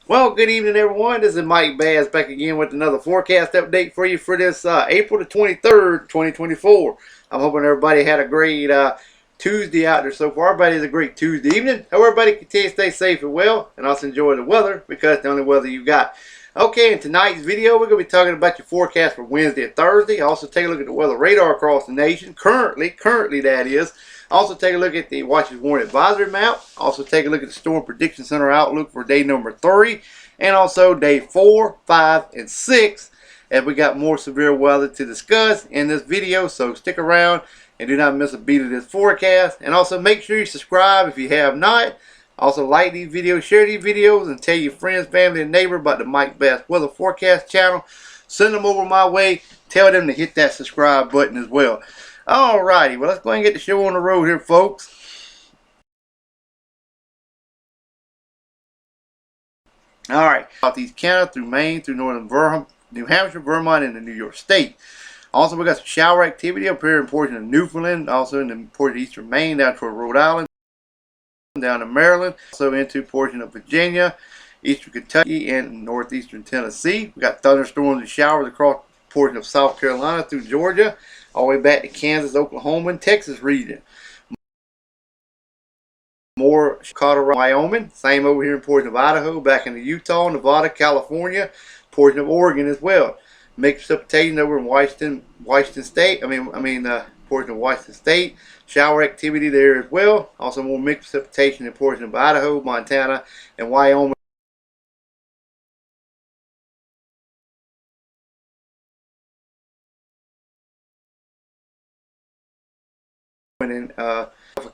Well, good evening, everyone. This is Mike Bass back again with another forecast update for you for this April the 23rd, 2024. I'm hoping everybody had a great Tuesday out there so far. Everybody has a great Tuesday evening. Hope everybody continue to stay safe and well, and also enjoy the weather because it's the only weather you got. Okay, in tonight's video, we're going to be talking about your forecast for Wednesday and Thursday. Also, take a look at the weather radar across the nation. Currently that is. Also, take a look at the Watches Warning Advisory map. Also, take a look at the Storm Prediction Center outlook for day number 3. And also day 4, 5, and 6. As we got more severe weather to discuss in this video. So, stick around and do not miss a beat of this forecast. And also, make sure you subscribe if you have not. Also, like these videos, share these videos, and tell your friends, family, and neighbor about the Mike Bass Weather Forecast channel. Send them over my way. Tell them to hit that subscribe button as well. Alrighty, well, let's go ahead and get the show on the road here, folks. Alright, Southeast Canada through Maine, through northern New Hampshire, Vermont, and the New York State. Also, we got some shower activity up here in portion of Newfoundland, also in the portion of eastern Maine, down toward Rhode Island, down to Maryland, also into portion of Virginia, eastern Kentucky, and northeastern Tennessee. We got thunderstorms and showers across portion of South Carolina through Georgia, all the way back to Kansas, Oklahoma, and Texas region. More Colorado, Wyoming, same over here in portion of Idaho, back into Utah, Nevada, California, portion of Oregon as well. Mixed precipitation over in Washington State. Portion of Washington State. Shower activity there as well. Also more mixed precipitation in portion of Idaho, Montana, and Wyoming. In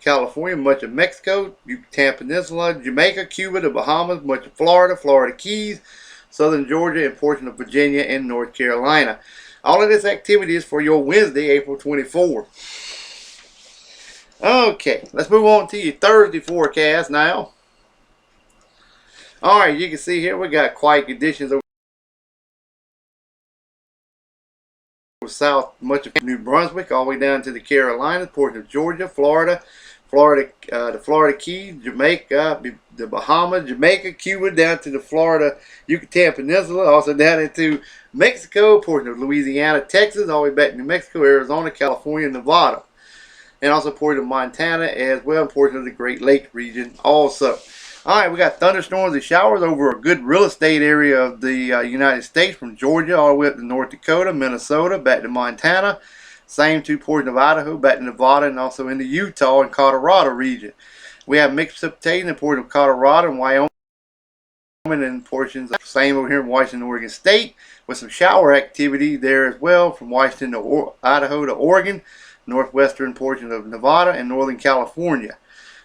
California, much of Mexico, Yucatan Peninsula, Jamaica, Cuba, the Bahamas, much of Florida, Florida Keys, southern Georgia, and portion of Virginia and North Carolina. All of this activity is for your Wednesday, April 24. Okay, let's move on to your Thursday forecast now. Alright, you can see here we got quiet conditions over south, much of New Brunswick, all the way down to the Carolinas, portion of Georgia, Florida, the Florida Keys, Jamaica, the Bahamas, Jamaica, Cuba, down to the Florida Yucatan Peninsula, also down into Mexico, portion of Louisiana, Texas, all the way back to New Mexico, Arizona, California, Nevada, and also portion of Montana as well, and portion of the Great Lakes region also. Alright, we got thunderstorms and showers over a good real estate area of the United States, from Georgia all the way up to North Dakota, Minnesota, back to Montana. Same to portion of Idaho, back to Nevada, and also in the Utah and Colorado region. We have mixed precipitation in portion of Colorado and Wyoming, and portions of same over here in Washington, Oregon State, with some shower activity there as well, from Washington to Idaho to Oregon, northwestern portion of Nevada, and northern California.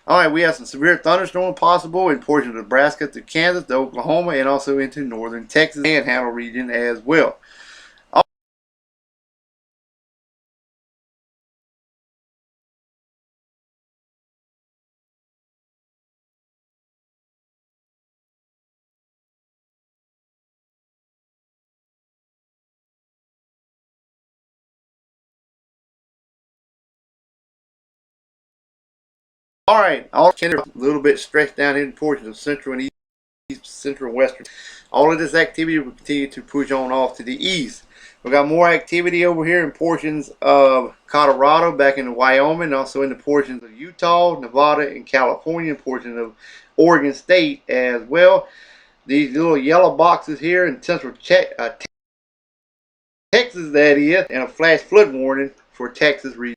Alright, we have some severe thunderstorm possible in portions of Nebraska to Kansas to Oklahoma, and also into northern Texas and Panhandle region as well. Alright, all a little bit stretched down in portions of central and east, central and western. All of this activity will continue to push on off to the east. We got more activity over here in portions of Colorado, back into Wyoming, also in the portions of Utah, Nevada, and California, and portions of Oregon State as well. These little yellow boxes here in central Texas, that is, and a flash flood warning for Texas region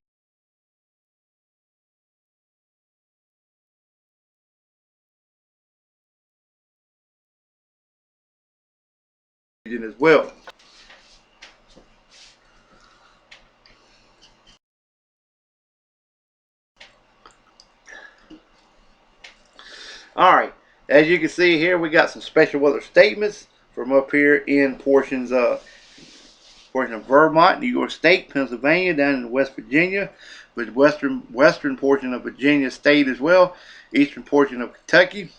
as well. Alright, as you can see here, we got some special weather statements from up here in portions of Vermont, New York State, Pennsylvania, down in West Virginia, with western portion of Virginia State as well, eastern portion of Kentucky,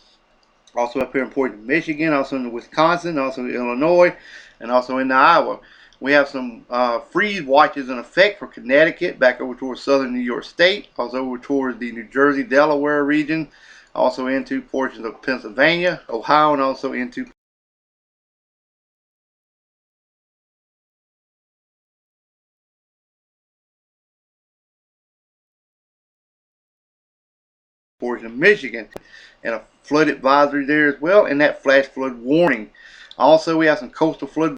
also up here in portion of Michigan, also in Wisconsin, also in Illinois, and also in Iowa. We have some freeze watches in effect for Connecticut, back over towards southern New York State, also over towards the New Jersey, Delaware region, also into portions of Pennsylvania, Ohio, and also into portion of Michigan, and a flood advisory there as well, and that flash flood warning. Also, we have some coastal flood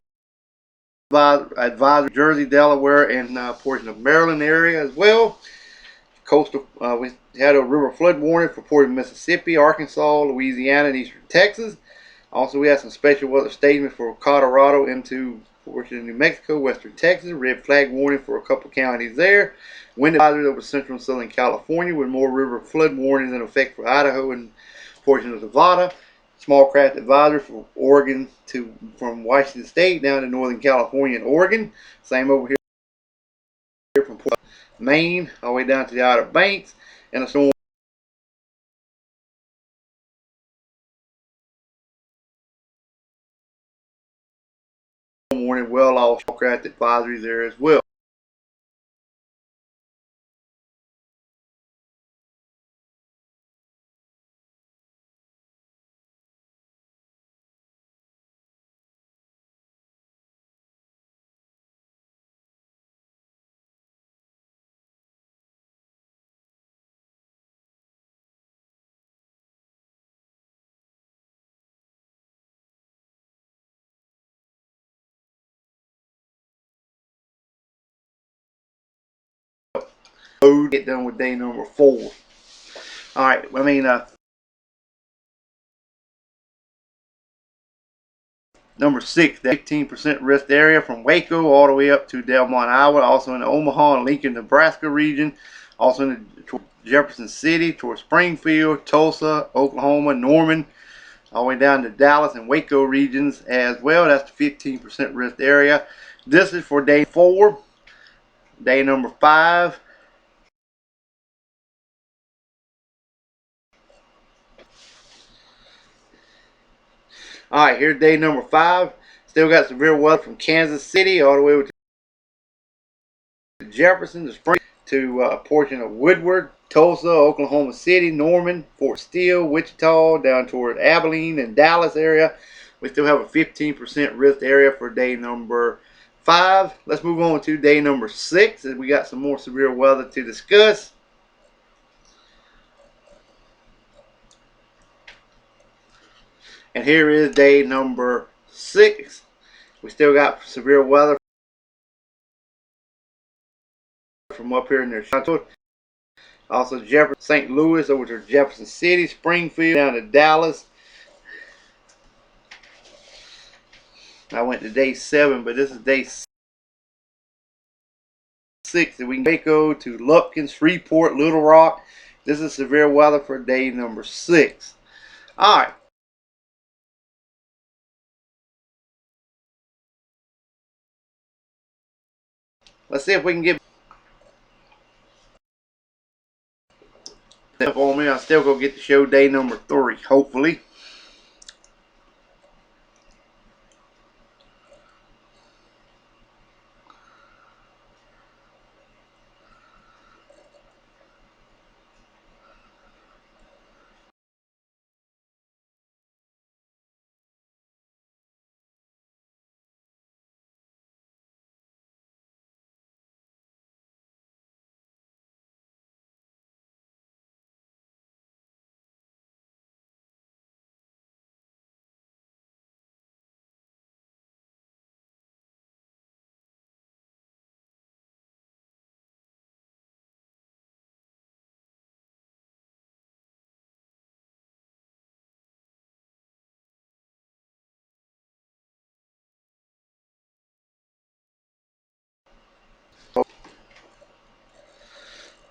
advisory Jersey, Delaware, and portion of Maryland area as well. Coastal, we had a river flood warning for portion of Mississippi, Arkansas, Louisiana, and eastern Texas. Also, we have some special weather statements for Colorado into portion of New Mexico, western Texas. Red flag warning for a couple counties there. Wind advisory over central and southern California with more river flood warnings in effect for Idaho and portion of Nevada. Small craft advisory for Oregon to from Washington State down to Northern California and Oregon. Same over here from Maine all the way down to the Outer Banks, and a storm warning well off craft advisory there as well. Get done with day number 4. All right, number 6, the 15% risk area from Waco all the way up to Delmont, Iowa, also in the Omaha and Lincoln, Nebraska region, also in the Jefferson City, towards Springfield, Tulsa, Oklahoma, Norman, all the way down to Dallas and Waco regions as well. That's the 15% risk area. This is for day 4. Day number 5. All right, here's day number 5. Still got severe weather from Kansas City all the way to Jefferson, to Spring, to a portion of Woodward, Tulsa, Oklahoma City, Norman, Fort Steele, Wichita, down toward Abilene and Dallas area. We still have a 15% risk area for day number 5. Let's move on to day number 6, and we got some more severe weather to discuss. And here is day number 6. We still got severe weather from up here in the also Jefferson, St. Louis, over to Jefferson City, Springfield, down to Dallas. I went to day 7, but this is day 6. And we can Waco to Lupkin, Shreveport, Little Rock. This is severe weather for day number 6. All right. Let's see if we can get up on me. I'll still go get to show day number 3, hopefully.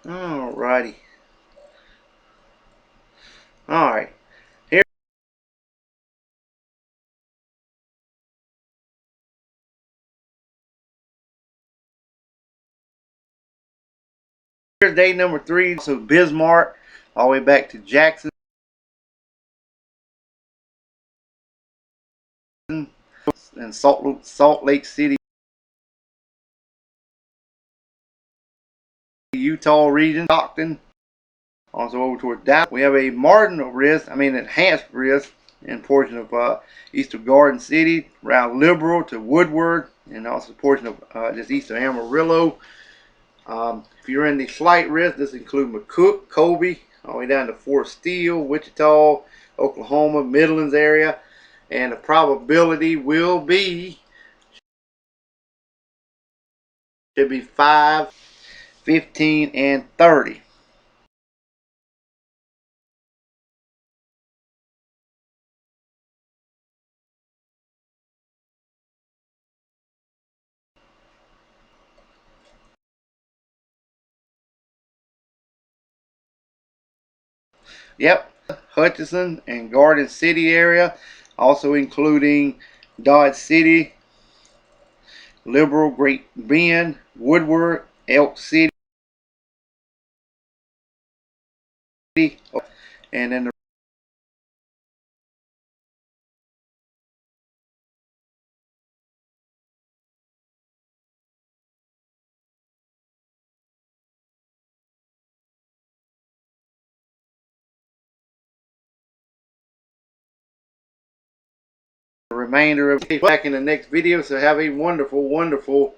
Alrighty. Alright. Here's day number 3. So Bismarck, all the way back to Jackson and Salt Lake City, Utah region, Stockton. Also over toward Dallas. We have a marginal risk, enhanced risk in portion of east of Garden City, around Liberal to Woodward, and also a portion of just east of Amarillo. If you're in the slight risk, this includes McCook, Colby, all the way down to Fort Steele, Wichita, Oklahoma, Midlands area. And the probability will be, should be 5, 15, and 30. Yep, Hutchinson and Garden City area, also including Dodge City, Liberal, Great Bend, Woodward, Elk City, and then the remainder of back in the next video. So have a wonderful, wonderful